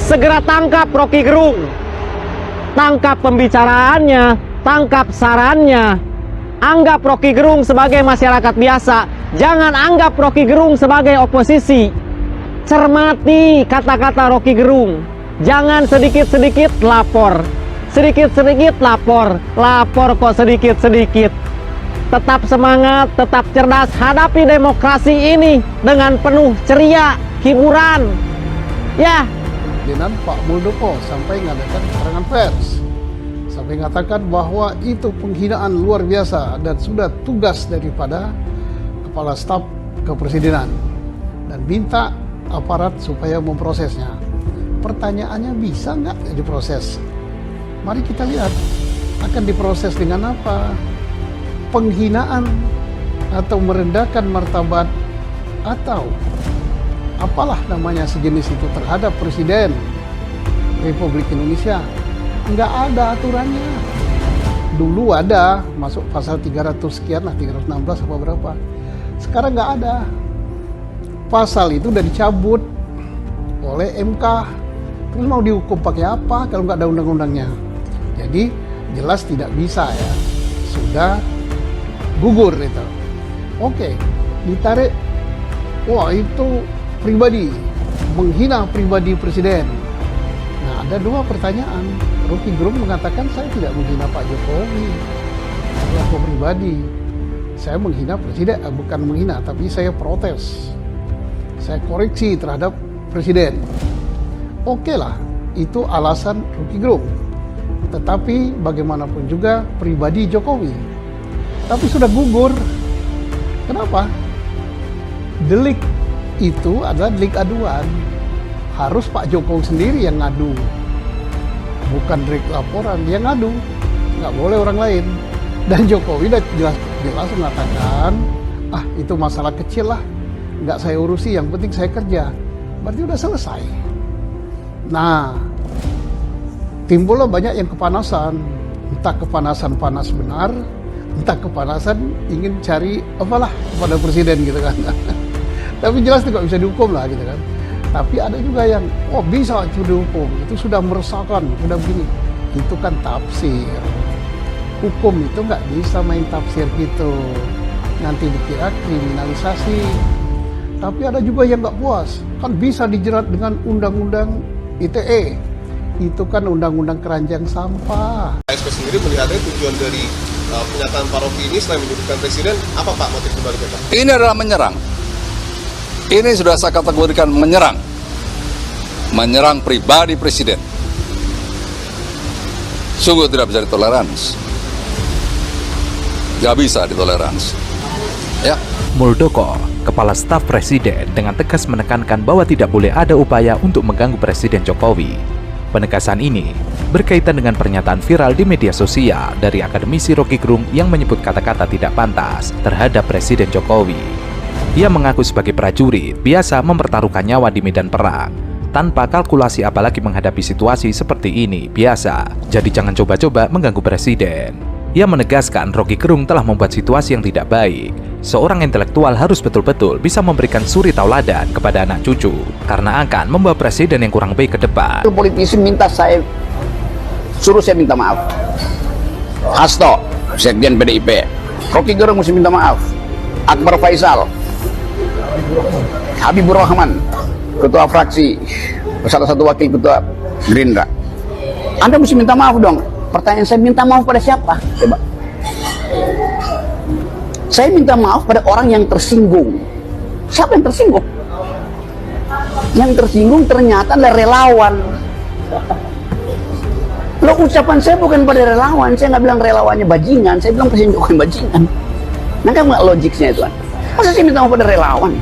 Segera tangkap Rocky Gerung. Tangkap pembicaraannya, tangkap sarannya. Anggap Rocky Gerung sebagai masyarakat biasa. Jangan anggap Rocky Gerung sebagai oposisi. Cermati kata-kata Rocky Gerung. Jangan sedikit-sedikit lapor. Sedikit-sedikit lapor. Lapor kok sedikit-sedikit. Tetap semangat, tetap cerdas. Hadapi demokrasi ini dengan penuh ceria, hiburan. Ya. Dan Pak Muldoko sampai mengadakan keterangan pers, sampai mengatakan bahwa itu penghinaan luar biasa dan sudah tugas daripada Kepala Staf Kepresidenan dan minta aparat supaya memprosesnya. Pertanyaannya, bisa nggak diproses? Mari kita lihat akan diproses dengan apa. Penghinaan atau merendahkan martabat atau apalah namanya sejenis itu terhadap Presiden Republik Indonesia. Nggak ada aturannya. Dulu ada, masuk pasal 300 sekian lah, 316 apa berapa. Sekarang nggak ada. Pasal itu udah dicabut oleh MK. Terus mau dihukum pakai apa kalau nggak ada undang-undangnya? Jadi jelas tidak bisa ya. Sudah gugur itu. Oke, ditarik. Wah, itu pribadi, menghina pribadi presiden. Nah, ada dua pertanyaan. Rocky Gerung mengatakan saya tidak menghina Pak Jokowi, aku pribadi. Saya menghina presiden, bukan menghina, tapi saya protes. Saya koreksi terhadap presiden. Oke lah, itu alasan Rocky Gerung. Tetapi bagaimanapun juga pribadi Jokowi. Tapi sudah gugur. Kenapa? Delik itu adalah delik aduan. Harus Pak Jokowi sendiri yang ngadu, bukan delik laporan. Dia ngadu, nggak boleh orang lain. Dan Jokowi udah jelas mengatakan, itu masalah kecil lah, nggak saya urusi, yang penting saya kerja. Berarti udah selesai. Nah, timbullah banyak yang kepanasan. Entah kepanasan panas benar, entah kepanasan ingin cari apalah kepada presiden gitu kan. Tapi jelas itu nggak bisa dihukum lah gitu kan. Tapi ada juga yang, bisa itu dihukum, itu sudah meresahkan, sudah begini. Itu kan tafsir. Hukum itu nggak bisa main tafsir gitu. Nanti dikira kriminalisasi. Tapi ada juga yang nggak puas. Kan bisa dijerat dengan undang-undang ITE. Itu kan undang-undang keranjang sampah. KSP sendiri melihatnya tujuan dari pernyataan Pak Rocky ini selain menyudutkan presiden, apa Pak motif sebaliknya Pak? Ini adalah menyerang. Ini sudah saya kategorikan menyerang. Menyerang pribadi presiden. Sungguh tidak bisa ditoleransi. Tidak bisa ditoleransi. Ya. Muldoko, Kepala Staf Presiden, dengan tegas menekankan bahwa tidak boleh ada upaya untuk mengganggu Presiden Jokowi. Penegasan ini berkaitan dengan pernyataan viral di media sosial dari akademisi Rocky Gerung yang menyebut kata-kata tidak pantas terhadap Presiden Jokowi. Ia mengaku sebagai prajurit biasa mempertaruhkan nyawa di medan perang tanpa kalkulasi, apalagi menghadapi situasi seperti ini biasa. Jadi jangan coba-coba mengganggu Presiden. Ia menegaskan Rocky Gerung telah membuat situasi yang tidak baik. Seorang intelektual harus betul-betul bisa memberikan suri tauladan kepada anak cucu, karena akan membawa presiden yang kurang baik ke depan. Politisi minta saya minta maaf. Hasto, Sekjen PDIP. Rocky Gerung mesti minta maaf. Akbar Faisal, Habibur Rahman, Ketua Fraksi, salah satu wakil Ketua Gerindra. Anda mesti minta maaf dong. Pertanyaan saya, minta maaf pada siapa? Coba. Saya minta maaf pada orang yang tersinggung. Siapa yang tersinggung? Yang tersinggung ternyata adalah relawan. Loh, ucapan saya bukan pada relawan. Saya nggak bilang relawannya bajingan. Saya bilang Presiden Jokowi bajingan. Nah, kan nggak logiknya itu kan? Masa saya minta maaf pada relawan?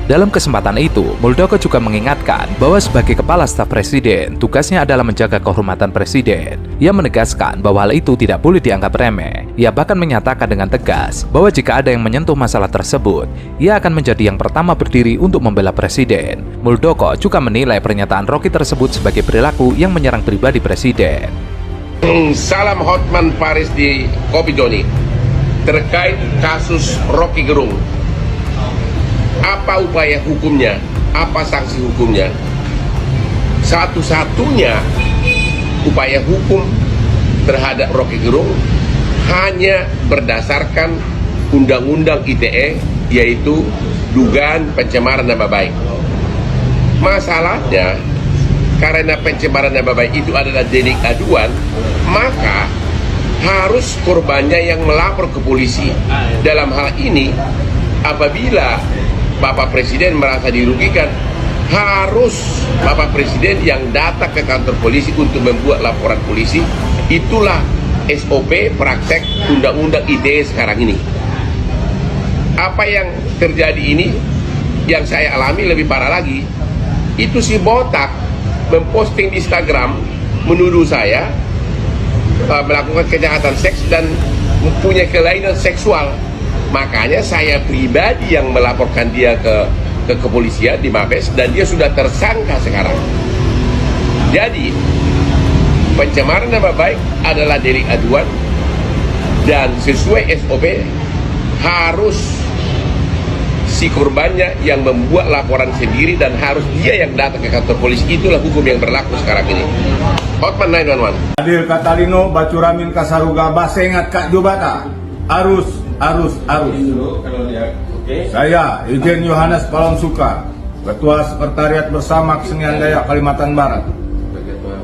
Dalam kesempatan itu, Muldoko juga mengingatkan bahwa sebagai Kepala Staf Presiden, tugasnya adalah menjaga kehormatan Presiden. Ia menegaskan bahwa hal itu tidak boleh dianggap remeh. Ia bahkan menyatakan dengan tegas bahwa jika ada yang menyentuh masalah tersebut, ia akan menjadi yang pertama berdiri untuk membela Presiden. Muldoko juga menilai pernyataan Rocky tersebut sebagai perilaku yang menyerang pribadi Presiden. Salam Hotman Paris di Kopi Joni terkait kasus Rocky Gerung. Apa upaya hukumnya? Apa sanksi hukumnya? satu-satunya upaya hukum terhadap Rocky Gerung hanya berdasarkan Undang-Undang ITE, yaitu dugaan pencemaran nama baik. Masalahnya, karena pencemaran nama baik itu adalah delik aduan, maka harus korbannya yang melapor ke polisi. Dalam hal ini, apabila Bapak Presiden merasa dirugikan, harus Bapak Presiden yang datang ke kantor polisi untuk membuat laporan polisi. Itulah SOP praktek Undang-Undang ITE sekarang ini. Apa yang terjadi ini, yang saya alami lebih parah lagi, itu si botak memposting di Instagram menuduh saya melakukan kejahatan seks dan mempunyai kelainan seksual. Makanya saya pribadi yang melaporkan dia ke kepolisian di Mabes, dan dia sudah tersangka sekarang. Jadi pencemaran nama baik adalah delik aduan, dan sesuai SOP harus si korbannya yang membuat laporan sendiri dan harus dia yang datang ke kantor polisi. Itulah hukum yang berlaku sekarang ini. Hotman 911. Adil Katalino Bacuramin Kasaruga Basengat Kak Jubata. Arus. Saya Ijen Yohanes Palonsuka, Ketua Sekretariat Bersama Kesenian Dayak Kalimantan Barat.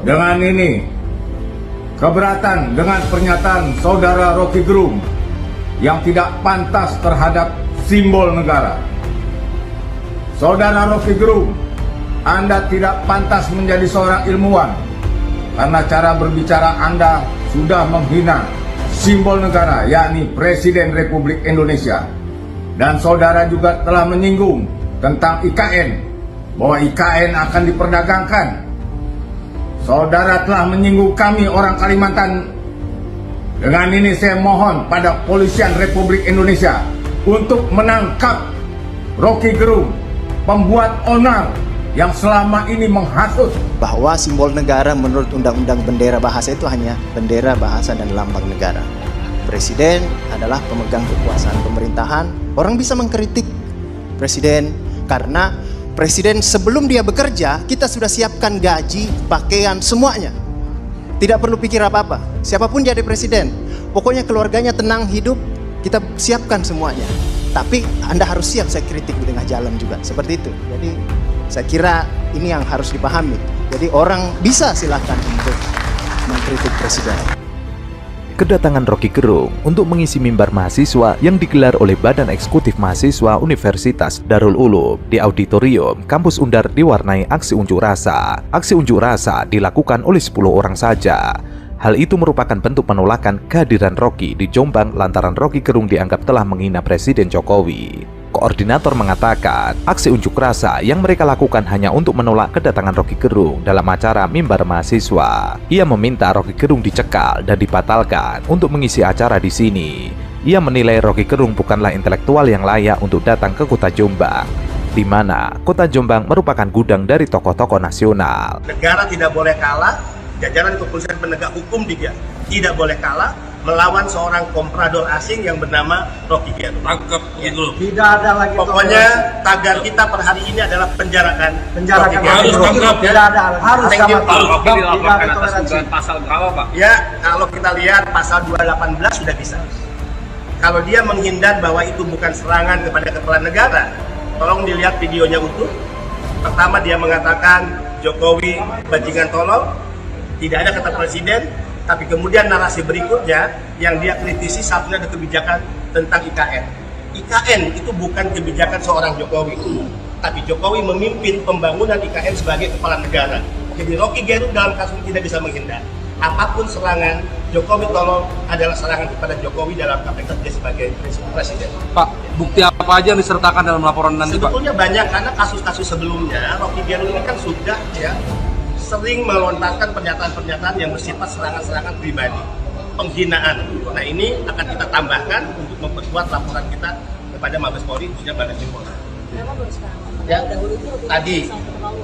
Dengan ini, keberatan dengan pernyataan Saudara Rocky Gerung yang tidak pantas terhadap simbol negara. Saudara Rocky Gerung, Anda tidak pantas menjadi seorang ilmuwan karena cara berbicara Anda sudah menghina simbol negara, yakni Presiden Republik Indonesia. Dan saudara juga telah menyinggung tentang IKN, bahwa IKN akan diperdagangkan. Saudara telah menyinggung kami orang Kalimantan. Dengan ini saya mohon pada Kepolisian Republik Indonesia untuk menangkap Rocky Gerung, pembuat onar yang selama ini menghasut. Bahwa simbol negara menurut Undang-Undang Bendera Bahasa itu hanya bendera, bahasa, dan lambang negara. Presiden adalah pemegang kekuasaan pemerintahan. Orang bisa mengkritik presiden karena presiden sebelum dia bekerja, kita sudah siapkan gaji, pakaian, semuanya. Tidak perlu pikir apa-apa. Siapapun jadi presiden, pokoknya keluarganya tenang hidup, kita siapkan semuanya. Tapi Anda harus siap saya kritik di tengah jalan juga, seperti itu. Jadi saya kira ini yang harus dipahami. Jadi orang bisa silakan untuk mengkritik presiden. Kedatangan Rocky Gerung untuk mengisi mimbar mahasiswa yang digelar oleh Badan Eksekutif Mahasiswa Universitas Darul Ulum di auditorium Kampus Undar diwarnai aksi unjuk rasa. Aksi unjuk rasa dilakukan oleh 10 orang saja. Hal itu merupakan bentuk penolakan kehadiran Rocky di Jombang lantaran Rocky Gerung dianggap telah menghina Presiden Jokowi. Koordinator mengatakan, aksi unjuk rasa yang mereka lakukan hanya untuk menolak kedatangan Rocky Gerung dalam acara mimbar mahasiswa. Ia meminta Rocky Gerung dicekal dan dibatalkan untuk mengisi acara di sini. Ia menilai Rocky Gerung bukanlah intelektual yang layak untuk datang ke kota Jombang, di mana kota Jombang merupakan gudang dari tokoh-tokoh nasional. Negara tidak boleh kalah, jajaran kepolisian penegak hukum tidak boleh kalah melawan seorang komprador asing yang bernama Rocky Gerung. Tangkap gitu. Tidak ada lagi. Pokoknya tagar kita per hari ini adalah penjarakan Rocky Gerung. Harus tangkap. Tidak ada. Harus sama dilaporkan atas dugaan pasal berapa, Pak? Ya, kalau kita lihat pasal 218 sudah bisa. Kalau dia menghindar bahwa itu bukan serangan kepada kepala negara, tolong dilihat videonya utuh. Pertama dia mengatakan Jokowi bajingan tolong, tidak ada kata presiden. Tapi kemudian narasi berikutnya yang dia kritisi satunya ada kebijakan tentang IKN. IKN itu bukan kebijakan seorang Jokowi, tapi Jokowi memimpin pembangunan IKN sebagai kepala negara. Jadi Rocky Gerung dalam kasus ini tidak bisa menghindar. Apapun serangan, Jokowi tolong adalah serangan kepada Jokowi dalam kapasitas dia sebagai presiden. Pak, bukti apa aja yang disertakan dalam laporan nanti, Pak? Sebetulnya banyak, karena kasus-kasus sebelumnya Rocky Gerung ini kan sudah sering melontarkan pernyataan-pernyataan yang bersifat serangan-serangan pribadi, penghinaan. Nah ini akan kita tambahkan untuk memperkuat laporan kita kepada Mabes Polri, khususnya Badan Kriminal. Ya, tadi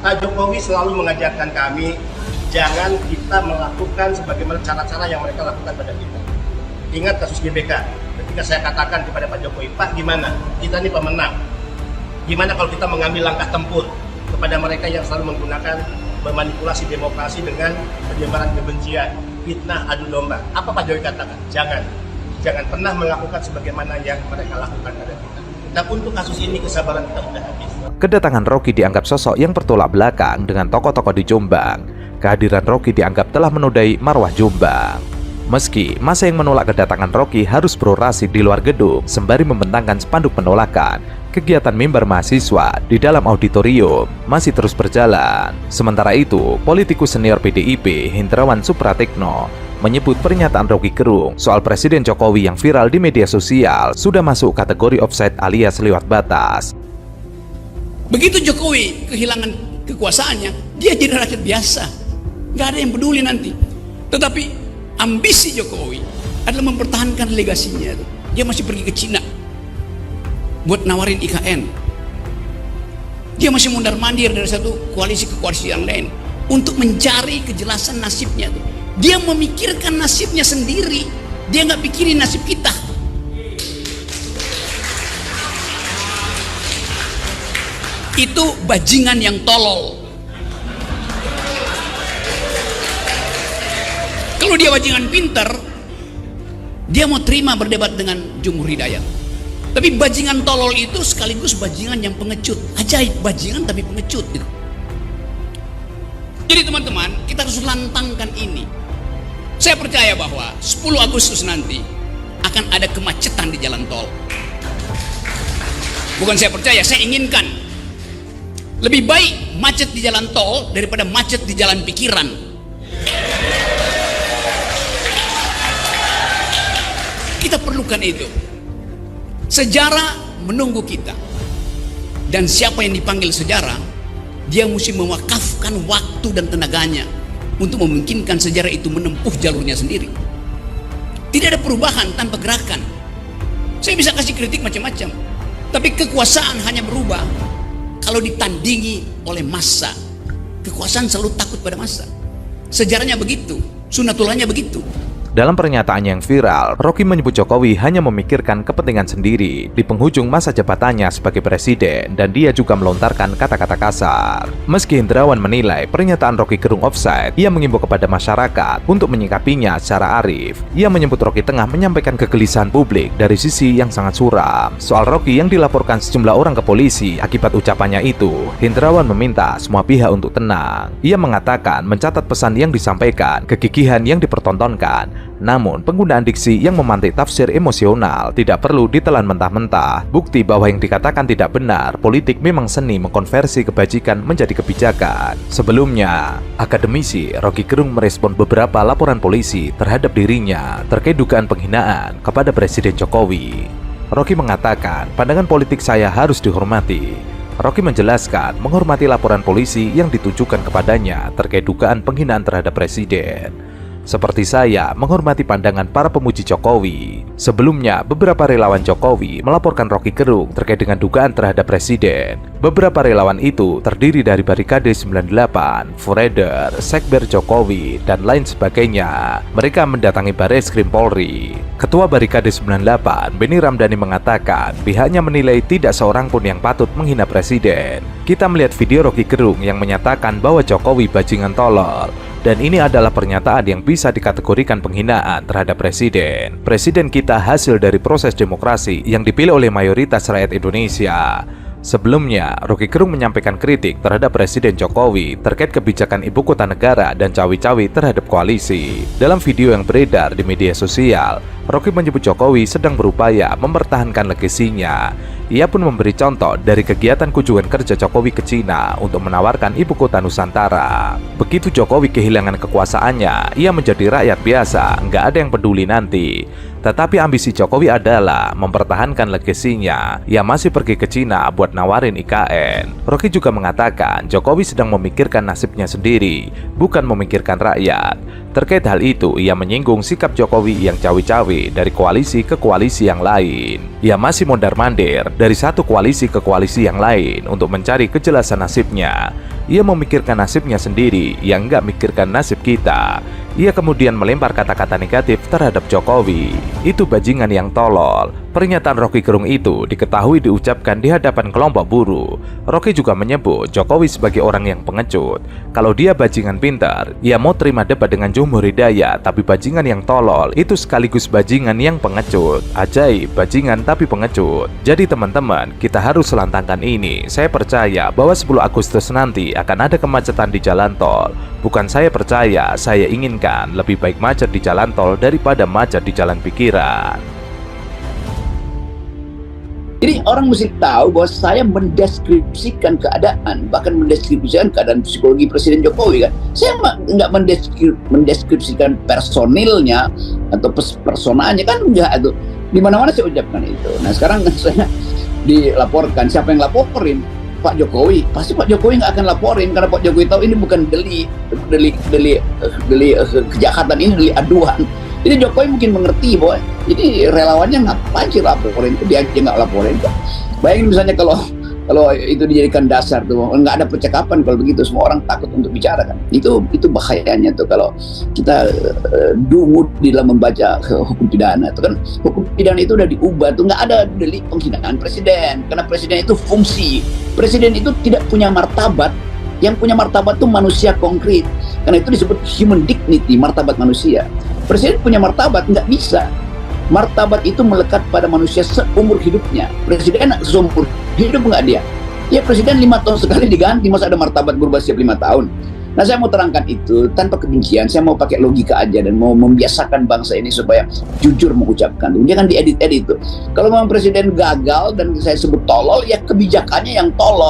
Pak Jokowi selalu mengajarkan kami jangan kita melakukan sebagaimana cara-cara yang mereka lakukan pada kita. Ingat kasus GBK, ketika saya katakan kepada Pak Jokowi, Pak gimana? Kita ini pemenang. Gimana kalau kita mengambil langkah tempur kepada mereka yang selalu menggunakan memanipulasi demokrasi dengan penyebaran kebencian, fitnah, adu domba. Apa Pak Jokowi katakan? Jangan pernah melakukan sebagaimana yang mereka lakukan pada kita. Dan untuk kasus ini kesabaran kita sudah habis. Kedatangan Rocky dianggap sosok yang bertolak belakang dengan tokoh-tokoh di Jombang. Kehadiran Rocky dianggap telah menodai marwah Jombang. Meski masa yang menolak kedatangan Rocky harus berorasi di luar gedung sembari membentangkan spanduk penolakan, kegiatan mimbar mahasiswa di dalam auditorium masih terus berjalan. Sementara itu, politikus senior PDIP Hendrawan Supratikno menyebut pernyataan Rocky Gerung soal Presiden Jokowi yang viral di media sosial sudah masuk kategori offside alias lewat batas. Begitu Jokowi kehilangan kekuasaannya, dia jadi rakyat biasa, nggak ada yang peduli nanti. Tetapi ambisi Jokowi adalah mempertahankan legasinya. Dia masih pergi ke Cina buat nawarin IKN. Dia masih mondar-mandir dari satu koalisi ke koalisi yang lain untuk mencari kejelasan nasibnya. Dia memikirkan nasibnya sendiri, dia nggak pikirin nasib kita. Itu bajingan yang tolol. Kalau dia bajingan pinter, dia mau terima berdebat dengan Jumhur Hidayat. Tapi bajingan tolol itu sekaligus bajingan yang pengecut. Ajaib, bajingan tapi pengecut gitu. Jadi teman-teman, kita harus lantangkan ini. Saya percaya bahwa 10 Agustus nanti akan ada kemacetan di jalan tol. Bukan saya percaya, saya inginkan. Lebih baik macet di jalan tol daripada macet di jalan pikiran. Kita perlukan itu. Sejarah menunggu kita. Dan siapa yang dipanggil sejarah, dia mesti mewakafkan waktu dan tenaganya untuk memungkinkan sejarah itu menempuh jalurnya sendiri. Tidak ada perubahan tanpa gerakan. Saya bisa kasih kritik macam-macam, tapi kekuasaan hanya berubah kalau ditandingi oleh massa. Kekuasaan selalu takut pada massa. Sejarahnya begitu, sunatullahnya begitu. Dalam pernyataannya yang viral, Rocky menyebut Jokowi hanya memikirkan kepentingan sendiri di penghujung masa jabatannya sebagai presiden, dan dia juga melontarkan kata-kata kasar. Meski Hendrawan menilai pernyataan Rocky Gerung offside, ia mengimbau kepada masyarakat untuk menyikapinya secara arif. Ia menyebut Rocky tengah menyampaikan kegelisahan publik dari sisi yang sangat suram. Soal Rocky yang dilaporkan sejumlah orang ke polisi akibat ucapannya itu, Hendrawan meminta semua pihak untuk tenang. Ia mengatakan mencatat pesan yang disampaikan, kegigihan yang dipertontonkan. Namun, penggunaan diksi yang memantik tafsir emosional tidak perlu ditelan mentah-mentah. Bukti bahwa yang dikatakan tidak benar, politik memang seni mengkonversi kebajikan menjadi kebijakan. Sebelumnya, akademisi Rocky Gerung merespon beberapa laporan polisi terhadap dirinya terkait dugaan penghinaan kepada Presiden Jokowi. Rocky mengatakan, pandangan politik saya harus dihormati. Rocky menjelaskan menghormati laporan polisi yang ditujukan kepadanya terkait dugaan penghinaan terhadap Presiden. Seperti saya menghormati pandangan para pemuji Jokowi. Sebelumnya, beberapa relawan Jokowi melaporkan Rocky Gerung terkait dengan dugaan terhadap Presiden. Beberapa relawan itu terdiri dari Barikade 98, Forever, Sekber Jokowi, dan lain sebagainya. Mereka mendatangi Bareskrim Polri. Ketua Barikade 98, Benny Ramdhani mengatakan pihaknya menilai tidak seorang pun yang patut menghina Presiden. Kita melihat video Rocky Gerung yang menyatakan bahwa Jokowi bajingan tolol. Dan ini adalah pernyataan yang bisa dikategorikan penghinaan terhadap Presiden. Presiden kita hasil dari proses demokrasi yang dipilih oleh mayoritas rakyat Indonesia. Sebelumnya, Rocky Gerung menyampaikan kritik terhadap Presiden Jokowi terkait kebijakan ibu kota negara dan cawi-cawi terhadap koalisi. Dalam video yang beredar di media sosial, Rocky menyebut Jokowi sedang berupaya mempertahankan legasinya. Ia pun memberi contoh dari kegiatan kunjungan kerja Jokowi ke Cina untuk menawarkan ibu kota Nusantara. Begitu Jokowi kehilangan kekuasaannya, ia menjadi rakyat biasa, nggak ada yang peduli nanti. Tetapi ambisi Jokowi adalah mempertahankan legasinya. Ia masih pergi ke Cina buat nawarin IKN. Rocky juga mengatakan Jokowi sedang memikirkan nasibnya sendiri, bukan memikirkan rakyat. Terkait hal itu, ia menyinggung sikap Jokowi yang cawi-cawi dari koalisi ke koalisi yang lain. Ia masih mondar-mandir dari satu koalisi ke koalisi yang lain untuk mencari kejelasan nasibnya. Ia memikirkan nasibnya sendiri, yang nggak mikirkan nasib kita. Ia kemudian melempar kata-kata negatif terhadap Jokowi. Itu bajingan yang tolol. Pernyataan Rocky Gerung itu diketahui diucapkan di hadapan kelompok buruh. Rocky juga menyebut Jokowi sebagai orang yang pengecut. Kalau dia bajingan pintar, ya mau terima debat dengan Jumhur Hidayat, tapi bajingan yang tolol itu sekaligus bajingan yang pengecut. Ajaib, bajingan tapi pengecut. Jadi teman-teman, kita harus lantangkan ini. Saya percaya bahwa 10 Agustus nanti akan ada kemacetan di jalan tol. Bukan saya percaya, saya inginkan lebih baik macet di jalan tol daripada macet di jalan pikiran. Jadi orang mesti tahu bahwa saya mendeskripsikan keadaan, bahkan mendeskripsikan keadaan psikologi Presiden Jokowi kan. Saya nggak mendeskripsikan personilnya atau personanya kan enggak itu. Di mana-mana saya ucapkan itu. Nah sekarang saya dilaporkan, siapa yang laporin? Pak Jokowi. Pasti Pak Jokowi nggak akan laporin karena Pak Jokowi tahu ini bukan delik kejahatan, ini delik aduan. Jadi Jokowi mungkin mengerti bahwa ini relawannya ngapain sih laporin, dia aja nggak laporin. Bayangin misalnya kalau itu dijadikan dasar tuh, nggak ada percakapan kalau begitu, semua orang takut untuk bicara kan. Itu bahayanya tuh kalau kita dungu di dalam membaca hukum pidana. Itu kan hukum pidana itu udah diubah tuh, nggak ada delik penghinaan presiden karena presiden itu fungsi. Presiden itu tidak punya martabat. Yang punya martabat tuh manusia konkret. Karena itu disebut human dignity, martabat manusia. Presiden punya martabat, nggak bisa. Martabat itu melekat pada manusia seumur hidupnya. Presiden seumur hidup nggak dia? Ya presiden 5 tahun sekali diganti, masa ada martabat berubah setiap 5 tahun? Nah saya mau terangkan itu tanpa kebencian, saya mau pakai logika aja dan mau membiasakan bangsa ini supaya jujur mengucapkan. Jangan diedit-edit itu. Kalau memang presiden gagal dan saya sebut tolol, ya kebijakannya yang tolol.